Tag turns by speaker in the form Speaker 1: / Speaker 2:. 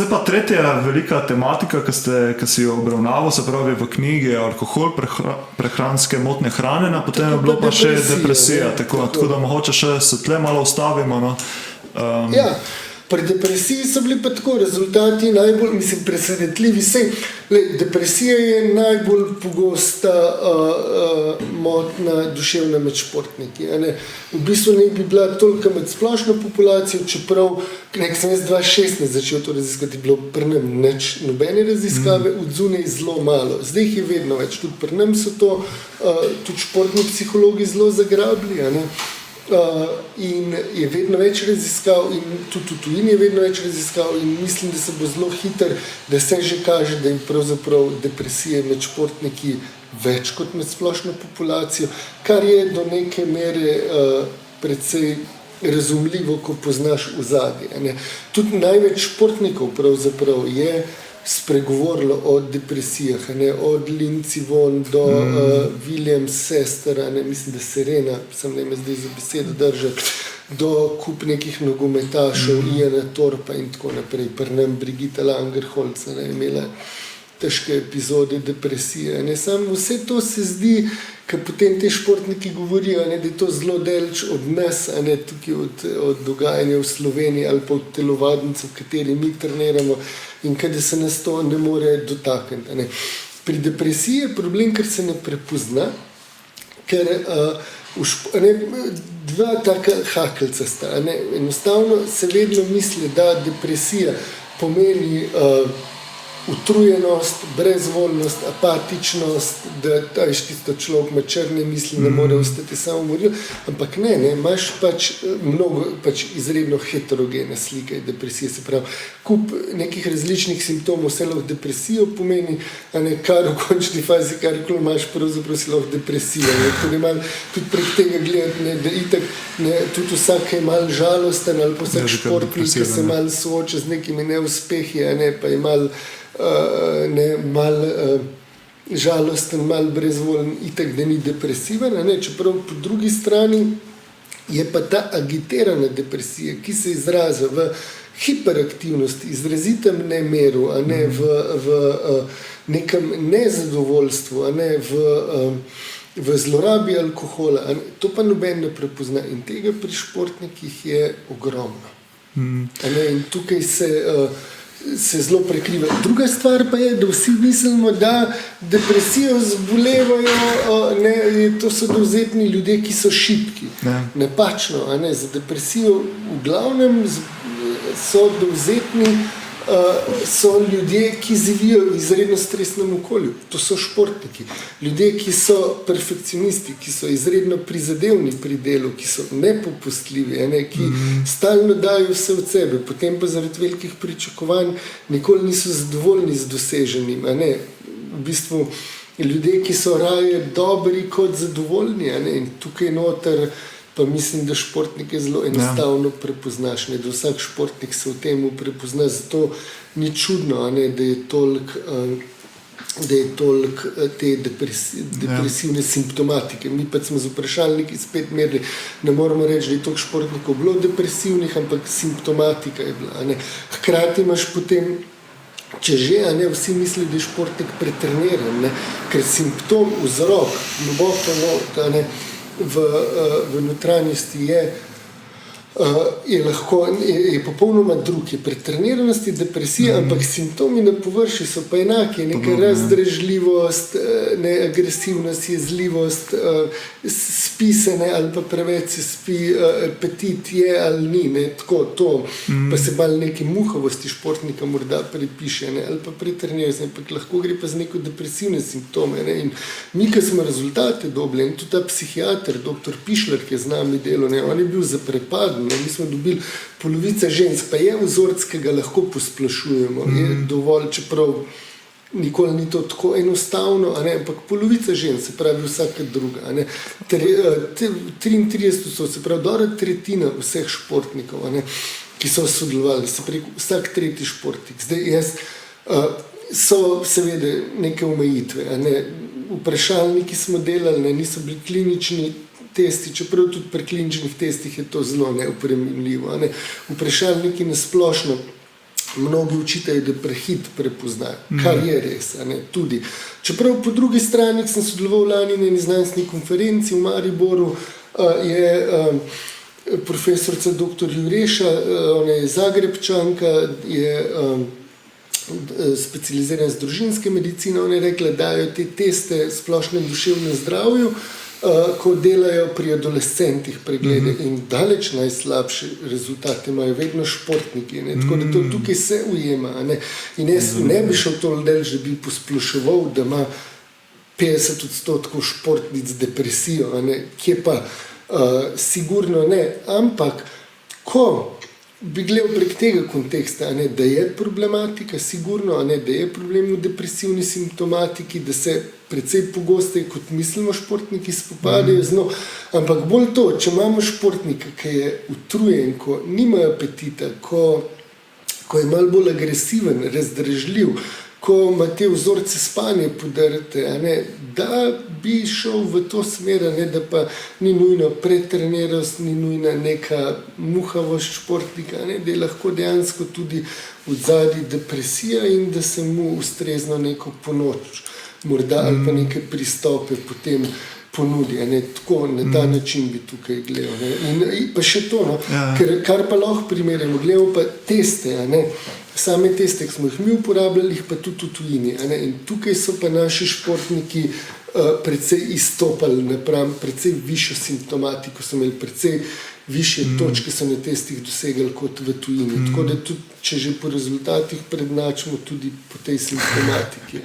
Speaker 1: zdaj pa tretja velika tematika, ki si jo obravnaval, se pravi v knjigi alkohol, prehranske motnje hranjenja, potem je bilo pa še depresija, tako da mogoče še se tle malo ustavimo. No.
Speaker 2: Ja, pri depresiji so bili pa tako rezultati najbolj, presenetljivi. Depresija je najbolj pogosta motnja duševna med športniki. V bistvu ne bi bila toliko med splošno populacijo, čeprav sem jaz 2016 začel to raziskati, bilo pri nam nič, nobene raziskave, od zunaj zelo malo. Zdaj jih je vedno več, tudi pri nam so to tudi športni psihologi zelo zagrabili, in je vedno več raziskav in tudi v tujini je vedno več raziskav in mislim, da se bo zelo hiter, da se že kaže, da je pravzaprav depresije med športniki več kot med splošno populacijo, kar je do neke mere precej razumljivo, ko poznaš ozadje. Tudi največ športnikov pravzaprav je spregovorilo o depresijah, od Lindsey Vonn do Williams sester, mislim, da Serena, sem ne me zdaj za besedo držati, do kup nekih nogometašev, Iana Thorpa in tako naprej. Pri nam Brigitte Langerholz je imela težke epizode depresije. Samo vse to se zdi, ker potem te športniki govorijo, da je to zelo daleč od nas, tukaj od dogajanja v Sloveniji ali pa od telovadnic, v kateri mi treniramo in kada se nas to ne more dotakniti. Pri depresiji je problem, ker se ne prepozna, ker dva taka hakeljca sta. Enostavno se vedno misli, da depresija pomeni utrujenost, brezvoljnost, apatičnost, da je tisto človek ima črne misli, ne more ostati samoumorljiv, ampak ne, imaš mnogo izredno heterogene slike depresije, se pravi, kup nekih različnih simptomov se lahko depresijo pomeni, kar v končni fazi, karkoli imaš, pravzaprav si lahko depresija. Tako da imam tudi prek tega gledati, da itak tudi vsak je malo žalosten ali pa vsak športnik, ki se malo sooča z nekimi neuspehi, pa je malo žalosten, mal brezvoljen, itak da ni depresiven, čeprav po drugi strani je pa ta agitirana depresija, ki se izraža v hiperaktivnosti, izrazitem nemeru, v nekem nezadovoljstvu, v zlorabi alkohola, to pa noben ne prepozna in tega pri športnikih je ogromno. In tukaj se zelo prekriva. Druga stvar pa je, da vsi mislimo, da depresijo zbolevajo, to so dovzetni ljudje, ki so šibki. Napačno, za depresijo v glavnem so dovzetni, so ljudje, ki živijo v izredno stresnem okolju. To so športniki. Ljudje, ki so perfekcionisti, ki so izredno prizadevni pri delu, ki so nepopustljivi, ki stalno dajo vse od sebe, potem pa zaradi velikih pričakovanj nikoli niso zadovoljni z doseženim. V bistvu ljudje, ki so raje dobri kot zadovoljni, in tukaj noter pa mislim, da športnike zelo enostavno prepoznaš, da vsak športnik se v tem prepozna, zato ni čudno, da je toliko te depresivne simptomatike. Mi pa smo z vprašalniki spet merili, ne moramo reči, da je toliko športnikov bilo depresivnih, ampak simptomatika je bila. Hkrati imaš potem, če že, vsi mislijo, da je športnik pretreniran, ker simptom, vzrok, globoko v notranjosti je popolnoma drug, je pretreniranost, je depresija, ampak simptomi na površju so pa enaki, neka razdražljivost, agresivnost, jezljivost, spi se ali pa preveč se spi, apetit je ali ni, tako to, pa se malo neki muhavosti športnika morda pripiše, ali pa pretreniranost, ampak lahko gre pa z neko depresivne simptome. In mi, ki smo rezultate dobili, in tudi ta psihiater, dr. Pišler, ki je z nami delal, on je bil zaprepaden. Mi smo dobili polovica žensk, pa je vzorc, ki ga lahko posplošujemo, je dovolj, čeprav nikoli ni to tako enostavno, ampak polovica žensk, se pravi vsaka druga. 33 so, se pravi dobra tretjina vseh športnikov, ki so sodelovali, se pravi vsak tretji športnik. Zdaj so seveda neke omejitve, vprašalniki smo delali, niso bili klinični testi, čeprav tudi pri kliničnih testih je to zelo neupremljivo. Vprašalniki na splošno mnogi učitelji, da prehit prepoznajo, kar je res, a ne, tudi. Čeprav po drugi strani sem sodeloval lani na eni znanstveni konferenci v Mariboru, je profesorica dr. Jureša, ona je Zagrebčanka, je specializirana z družinske medicine, ona je rekla, dajo te teste splošnem duševnem zdravju, ko delajo pri adolescentih preglede in daleč najslabše rezultate imajo vedno športniki. Ne? Tako da to tukaj se ujema. Ne? In jaz ne bi šel to del, že bi posploševal, da ima 50% športnic depresijo, ne? Kje pa sigurno ne. Ampak, ko bi gledal prek tega konteksta, ne, da je problematika, sigurno, ne, da je problem v depresivni simptomatiki, da se precej pogosteje, kot mislimo, športniki spopadajo z njo, ampak bolj to, če imamo športnika, ki je utrujen, ko nima apetita, ko je malo bolj agresiven, razdražljiv, ko ima te vzorce spanja podrte, da bi šel v to smer, da pa ni nujno pretrenirost, ni nujna neka muhavost športnika, da je lahko dejansko tudi v zadnji depresija in da se mu ustrezno neko pomoč, morda ali pa neke pristope potem ponudi. Tako, na ta način bi tukaj gledal. In pa še to, kar pa lahko primerjamo, gledamo pa teste, same teste, ki smo jih mi uporabljali, jih pa tudi v tujini. In tukaj so pa naši športniki precej izstopali napram, precej višjo simptomatiko, so imeli precej višje točke, so na testih dosegali kot v tujini. Tako da tudi, če že po rezultatih prednačimo tudi po tej simptomatiki.